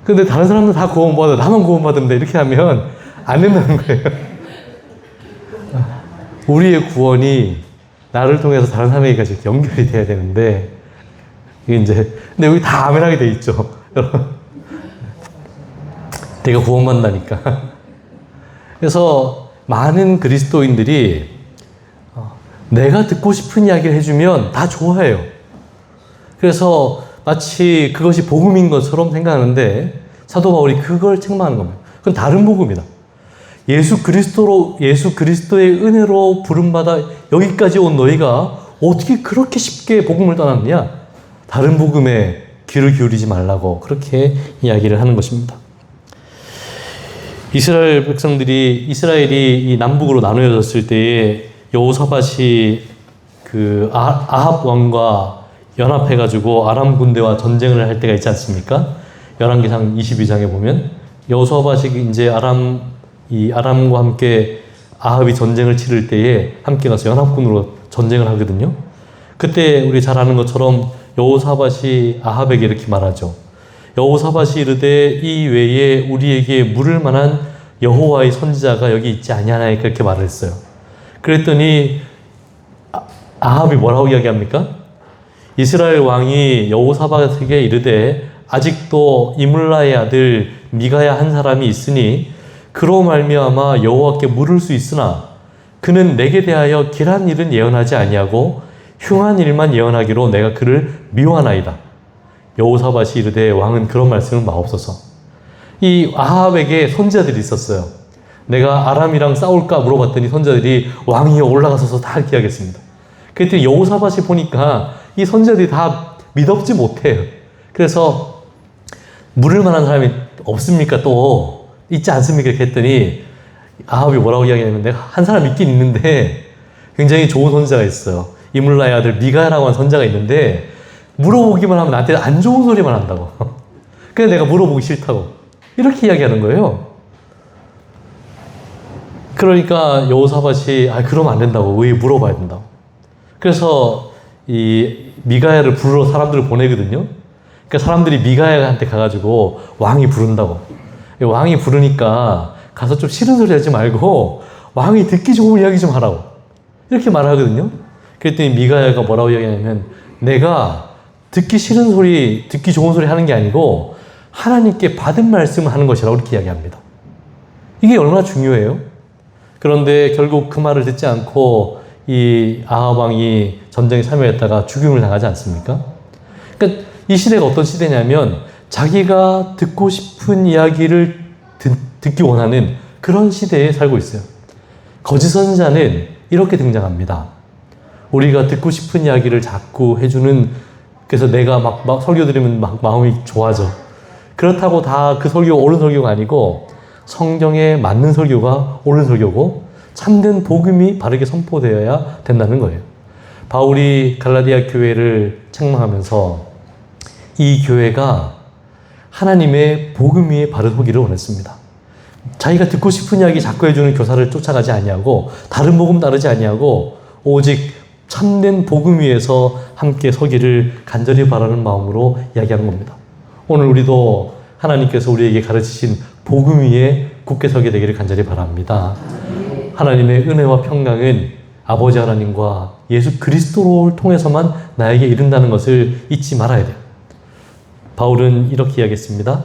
A: 근데 다른 사람들 다 구원 받아, 나만 구원 받으면 돼. 이렇게 하면 안 된다는 거예요. 우리의 구원이 나를 통해서 다른 사람에게까지 연결이 돼야 되는데, 이게 이제, 근데 여기 다 아멘하게 돼 있죠. 내가 구원받는다니까. 그래서 많은 그리스도인들이 내가 듣고 싶은 이야기를 해주면 다 좋아해요. 그래서 마치 그것이 복음인 것처럼 생각하는데, 사도 바울이 그걸 책망하는 겁니다. 그건 다른 복음이다. 예수 그리스도의 은혜로 부름받아 여기까지 온 너희가 어떻게 그렇게 쉽게 복음을 떠났느냐? 다른 복음에 귀를 기울이지 말라고 그렇게 이야기를 하는 것입니다. 이스라엘이 이 남북으로 나누어졌을 때에 여호사밧이 그 아합 왕과 연합해가지고 아람 군대와 전쟁을 할 때가 있지 않습니까? 열왕기상 22장에 보면 여호사밧이 이제 아람과 함께 아합이 전쟁을 치를 때에 함께 가서 연합군으로 전쟁을 하거든요. 그때 우리 잘 아는 것처럼 여호사밧이 아합에게 이렇게 말하죠. 여호사밧이 이르되 이 외에 우리에게 물을 만한 여호와의 선지자가 여기 있지 아니하나이까 이렇게 말을 했어요. 그랬더니 아합이 뭐라고 이야기합니까? 이스라엘 왕이 여호사밧에게 이르되 아직도 이물라의 아들 미가야 한 사람이 있으니 그로 말미암아 여호와께 물을 수 있으나 그는 내게 대하여 길한 일은 예언하지 아니하고 흉한 일만 예언하기로 내가 그를 미워하나이다. 여호사밧이 이르되 왕은 그런 말씀을 마옵소서. 이 아합에게 선지자들이 있었어요. 내가 아람이랑 싸울까 물어봤더니 선지자들이 왕이여 올라가서서 다 이렇게 하겠습니다. 그랬더니 여호사밧이 보니까 이 선지자들이 다 믿업지 못해요. 그래서 물을 만한 사람이 없습니까? 또 있지 않습니까? 이렇게 했더니 아합이 뭐라고 이야기하냐면 내가 한 사람 있긴 있는데 굉장히 좋은 선지자가 있어요. 이물라의 아들 미가야라고 하는 선지자가 있는데 물어보기만 하면 나한테 안 좋은 소리만 한다고. 그래서 내가 물어보기 싫다고. 이렇게 이야기하는 거예요. 그러니까 여호사밧이 그러면 안 된다고 의 물어봐야 된다고. 그래서 이 미가야를 부르러 사람들을 보내거든요. 그러니까 사람들이 미가야한테 가가지고 왕이 부른다고. 왕이 부르니까 가서 좀 싫은 소리 하지 말고 왕이 듣기 좋은 이야기 좀 하라고. 이렇게 말하거든요. 그랬더니 미가야가 뭐라고 이야기하냐면 내가 듣기 싫은 소리, 듣기 좋은 소리 하는 게 아니고 하나님께 받은 말씀을 하는 것이라고 이렇게 이야기합니다. 이게 얼마나 중요해요? 그런데 결국 그 말을 듣지 않고 이 아합 왕이 전쟁에 참여했다가 죽임을 당하지 않습니까? 그러니까 이 시대가 어떤 시대냐면 자기가 듣고 싶은 이야기를 듣기 원하는 그런 시대에 살고 있어요. 거짓 선지자는 이렇게 등장합니다. 우리가 듣고 싶은 이야기를 자꾸 해주는, 그래서 내가 막 설교 들으면 막 마음이 좋아져. 그렇다고 다 그 설교가 옳은 설교가 아니고 성경에 맞는 설교가 옳은 설교고 참된 복음이 바르게 선포되어야 된다는 거예요. 바울이 갈라디아 교회를 책망하면서 이 교회가 하나님의 복음 위에 바로 서기를 원했습니다. 자기가 듣고 싶은 이야기 자꾸 해주는 교사를 쫓아가지 아니하고 다른 복음 따르지 아니하고 오직 참된 복음 위에서 함께 서기를 간절히 바라는 마음으로 이야기하는 겁니다. 오늘 우리도 하나님께서 우리에게 가르치신 복음 위에 굳게 서게 되기를 간절히 바랍니다. 하나님의 은혜와 평강은 아버지 하나님과 예수 그리스도를 통해서만 나에게 이른다는 것을 잊지 말아야 돼요. 바울은 이렇게 이야기했습니다.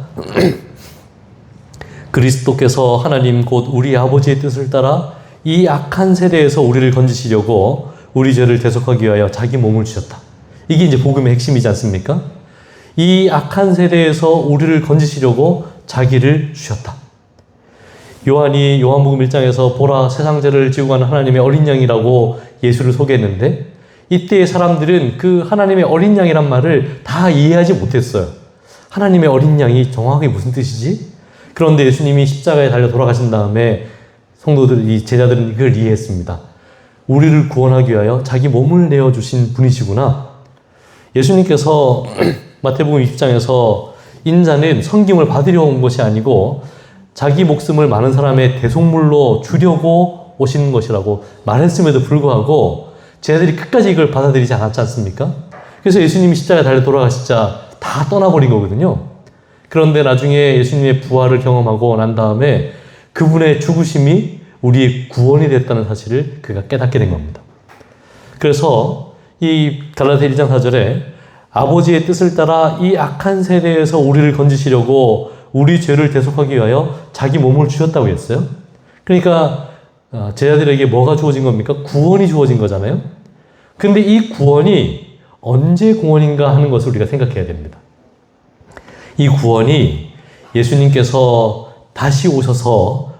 A: 그리스도께서 하나님 곧 우리 아버지의 뜻을 따라 이 악한 세대에서 우리를 건지시려고 우리 죄를 대속하기 위하여 자기 몸을 주셨다. 이게 이제 복음의 핵심이지 않습니까? 이 악한 세대에서 우리를 건지시려고 자기를 주셨다. 요한이 요한복음 1장에서 보라 세상 죄를 지고 가는 하나님의 어린 양이라고 예수를 소개했는데 이때의 사람들은 그 하나님의 어린 양이란 말을 다 이해하지 못했어요. 하나님의 어린 양이 정확하게 무슨 뜻이지? 그런데 예수님이 십자가에 달려 돌아가신 다음에 성도들, 이 제자들은 이걸 이해했습니다. 우리를 구원하기 위하여 자기 몸을 내어주신 분이시구나. 예수님께서 마태복음 20장에서 인자는 섬김을 받으려 온 것이 아니고 자기 목숨을 많은 사람의 대속물로 주려고 오신 것이라고 말했음에도 불구하고 제자들이 끝까지 이걸 받아들이지 않았지 않습니까? 그래서 예수님이 십자가에 달려 돌아가시자 다 떠나버린 거거든요. 그런데 나중에 예수님의 부활을 경험하고 난 다음에 그분의 죽으심이 우리의 구원이 됐다는 사실을 그가 깨닫게 된 겁니다. 그래서 이 갈라디아 1장 4절에 아버지의 뜻을 따라 이 악한 세대에서 우리를 건지시려고 우리 죄를 대속하기 위하여 자기 몸을 주셨다고 했어요. 그러니까 제자들에게 뭐가 주어진 겁니까? 구원이 주어진 거잖아요. 근데 이 구원이 언제 구원인가 하는 것을 우리가 생각해야 됩니다. 이 구원이 예수님께서 다시 오셔서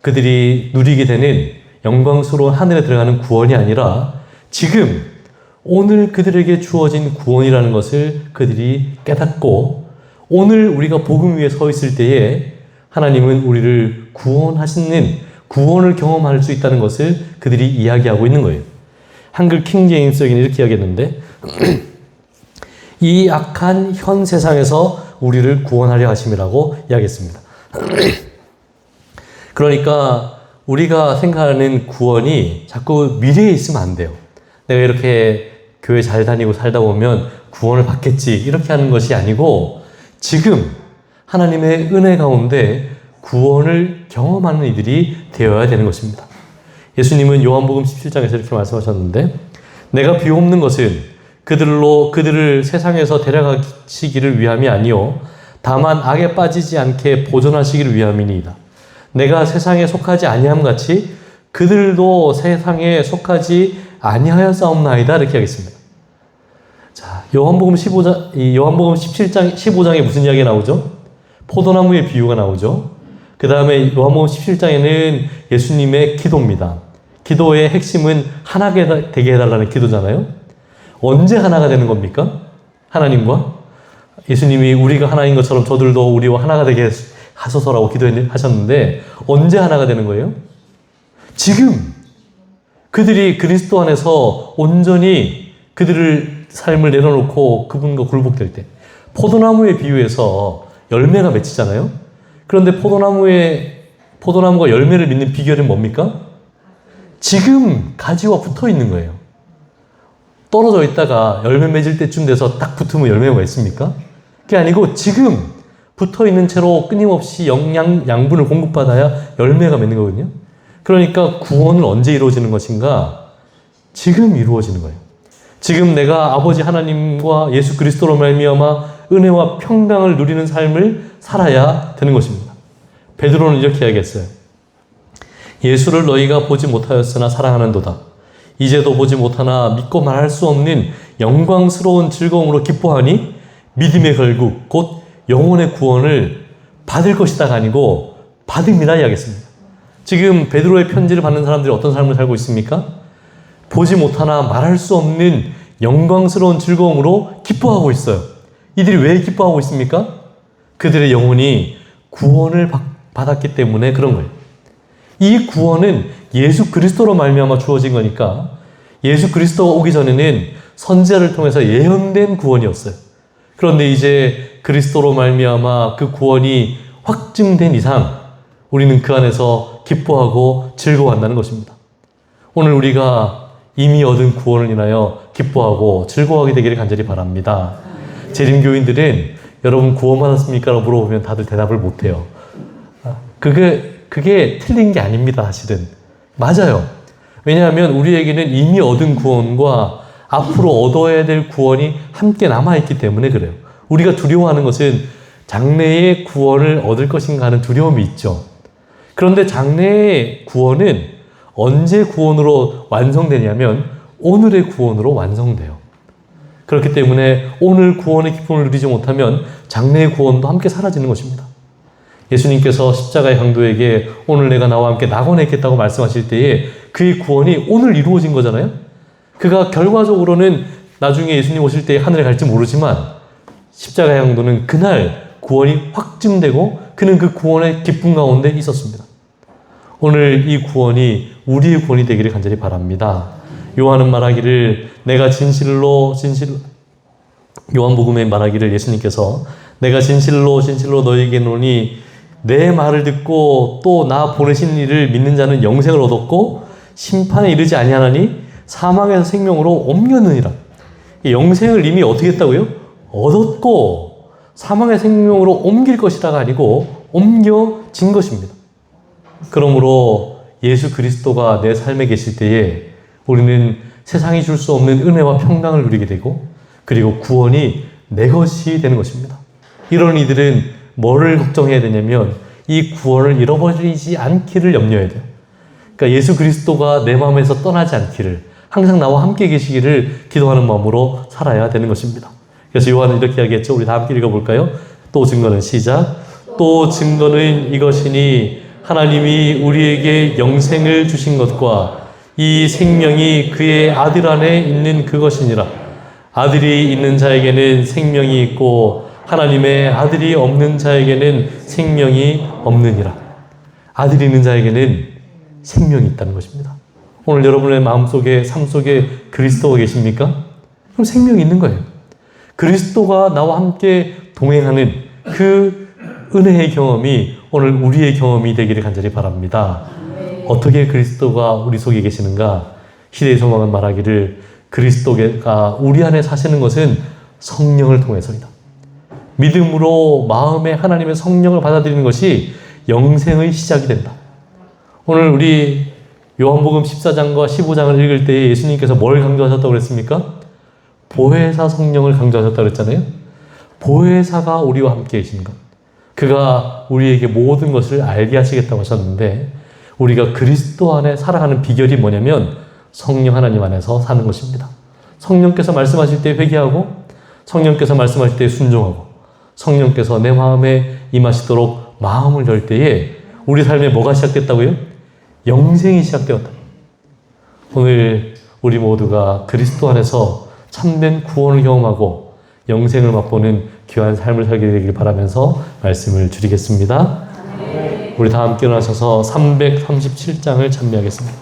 A: 그들이 누리게 되는 영광스러운 하늘에 들어가는 구원이 아니라 지금 오늘 그들에게 주어진 구원이라는 것을 그들이 깨닫고 오늘 우리가 복음 위에 서 있을 때에 하나님은 우리를 구원하시는 구원을 경험할 수 있다는 것을 그들이 이야기하고 있는 거예요. 한글 킹제임스에게는 이렇게 이야기했는데 이 악한 현 세상에서 우리를 구원하려 하심이라고 이야기했습니다. 그러니까 우리가 생각하는 구원이 자꾸 미래에 있으면 안 돼요. 내가 이렇게 교회 잘 다니고 살다 보면 구원을 받겠지 이렇게 하는 것이 아니고 지금 하나님의 은혜 가운데 구원을 경험하는 이들이 되어야 되는 것입니다. 예수님은 요한복음 17장에서 이렇게 말씀하셨는데 내가 비옵는 것은 그들을 세상에서 데려가시기를 위함이 아니요 다만 악에 빠지지 않게 보존하시기를 위함이니이다. 내가 세상에 속하지 아니함 같이 그들도 세상에 속하지 아니하였사옵나이다 이렇게 하겠습니다. 자, 요한복음 17장 15장에 무슨 이야기가 나오죠? 포도나무의 비유가 나오죠. 그 다음에 요한복음 17장에는 예수님의 기도입니다. 기도의 핵심은 하나 되게 해달라는 기도잖아요. 언제 하나가 되는 겁니까? 하나님과? 예수님이 우리가 하나인 것처럼 저들도 우리와 하나가 되게 하소서라고 기도하셨는데 언제 하나가 되는 거예요? 지금 그들이 그리스도 안에서 온전히 그들을 삶을 내려놓고 그분과 굴복될 때 포도나무의 비유에서 열매가 맺히잖아요. 그런데 포도나무의 포도나무가 열매를 맺는 비결은 뭡니까? 지금 가지와 붙어 있는 거예요. 떨어져 있다가 열매 맺을 때쯤 돼서 딱 붙으면 열매가 있습니까? 그게 아니고 지금 붙어 있는 채로 끊임없이 양분을 공급받아야 열매가 맺는 거거든요. 그러니까 구원은 언제 이루어지는 것인가? 지금 이루어지는 거예요. 지금 내가 아버지 하나님과 예수 그리스도로 말미암아 은혜와 평강을 누리는 삶을 살아야 되는 것입니다. 베드로는 이렇게 이야기했어요. 예수를 너희가 보지 못하였으나 사랑하는도다. 이제도 보지 못하나 믿고 말할 수 없는 영광스러운 즐거움으로 기뻐하니 믿음의 결국 곧 영혼의 구원을 받을 것이다가 아니고 받음이라 이야기했습니다. 지금 베드로의 편지를 받는 사람들이 어떤 삶을 살고 있습니까? 보지 못하나 말할 수 없는 영광스러운 즐거움으로 기뻐하고 있어요. 이들이 왜 기뻐하고 있습니까? 그들의 영혼이 구원을 받았기 때문에 그런 거예요. 이 구원은 예수 그리스도로 말미암아 주어진 거니까 예수 그리스도가 오기 전에는 선지자를 통해서 예언된 구원이었어요. 그런데 이제 그리스도로 말미암아 그 구원이 확증된 이상 우리는 그 안에서 기뻐하고 즐거워한다는 것입니다. 오늘 우리가 이미 얻은 구원을 인하여 기뻐하고 즐거워하게 되기를 간절히 바랍니다. 재림교인들은 여러분 구원 받았습니까? 라고 물어보면 다들 대답을 못해요. 그게 틀린 게 아닙니다. 사실은 맞아요. 왜냐하면 우리에게는 이미 얻은 구원과 앞으로 얻어야 될 구원이 함께 남아있기 때문에 그래요. 우리가 두려워하는 것은 장래의 구원을 얻을 것인가 하는 두려움이 있죠. 그런데 장래의 구원은 언제 구원으로 완성되냐면 오늘의 구원으로 완성돼요. 그렇기 때문에 오늘 구원의 기쁨을 누리지 못하면 장래의 구원도 함께 사라지는 것입니다. 예수님께서 십자가의 강도에게 오늘 내가 나와 함께 낙원에 있겠다고 말씀하실 때에 그의 구원이 오늘 이루어진 거잖아요. 그가 결과적으로는 나중에 예수님 오실 때에 하늘에 갈지 모르지만 십자가의 강도는 그날 구원이 확증되고 그는 그 구원의 기쁨 가운데 있었습니다. 오늘 이 구원이 우리의 구원이 되기를 간절히 바랍니다. 요한은 말하기를 내가 요한복음에 말하기를 예수님께서 내가 진실로 너희에게 이르노니 내 말을 듣고 또 나 보내신 이를 믿는 자는 영생을 얻었고 심판에 이르지 아니하나니 사망에서 생명으로 옮겼느니라. 영생을 이미 어떻게 했다고요? 얻었고 사망의 생명으로 옮길 것이라가 아니고 옮겨진 것입니다. 그러므로 예수 그리스도가 내 삶에 계실 때에 우리는 세상이 줄 수 없는 은혜와 평강을 누리게 되고 그리고 구원이 내 것이 되는 것입니다. 이런 이들은 뭐를 걱정해야 되냐면 이 구원을 잃어버리지 않기를 염려해야 돼요. 그러니까 예수 그리스도가 내 마음에서 떠나지 않기를 항상 나와 함께 계시기를 기도하는 마음으로 살아야 되는 것입니다. 그래서 요한은 이렇게 이야기했죠. 우리 다 함께 읽어볼까요? 또 증거는 시작. 또 증거는 이것이니 하나님이 우리에게 영생을 주신 것과 이 생명이 그의 아들 안에 있는 그것이니라. 아들이 있는 자에게는 생명이 있고 하나님의 아들이 없는 자에게는 생명이 없느니라. 아들이 있는 자에게는 생명이 있다는 것입니다. 오늘 여러분의 마음속에 삶 속에 그리스도가 계십니까? 그럼 생명이 있는 거예요. 그리스도가 나와 함께 동행하는 그 은혜의 경험이 오늘 우리의 경험이 되기를 간절히 바랍니다. 어떻게 그리스도가 우리 속에 계시는가? 시대의 소망은 말하기를 그리스도가 우리 안에 사시는 것은 성령을 통해서이다. 믿음으로 마음에 하나님의 성령을 받아들이는 것이 영생의 시작이 된다. 오늘 우리 요한복음 14장과 15장을 읽을 때 예수님께서 뭘 강조하셨다고 그랬습니까? 보혜사 성령을 강조하셨다고 그랬잖아요. 보혜사가 우리와 함께 계신 것. 그가 우리에게 모든 것을 알게 하시겠다고 하셨는데 우리가 그리스도 안에 살아가는 비결이 뭐냐면 성령 하나님 안에서 사는 것입니다. 성령께서 말씀하실 때 회개하고 성령께서 말씀하실 때 순종하고 성령께서 내 마음에 임하시도록 마음을 열 때에 우리 삶에 뭐가 시작됐다고요? 영생이 시작되었다. 오늘 우리 모두가 그리스도 안에서 참된 구원을 경험하고 영생을 맛보는 귀한 삶을 살게 되길 바라면서 말씀을 줄이겠습니다. 우리 다 함께 일어나셔서 337장을 찬미하겠습니다.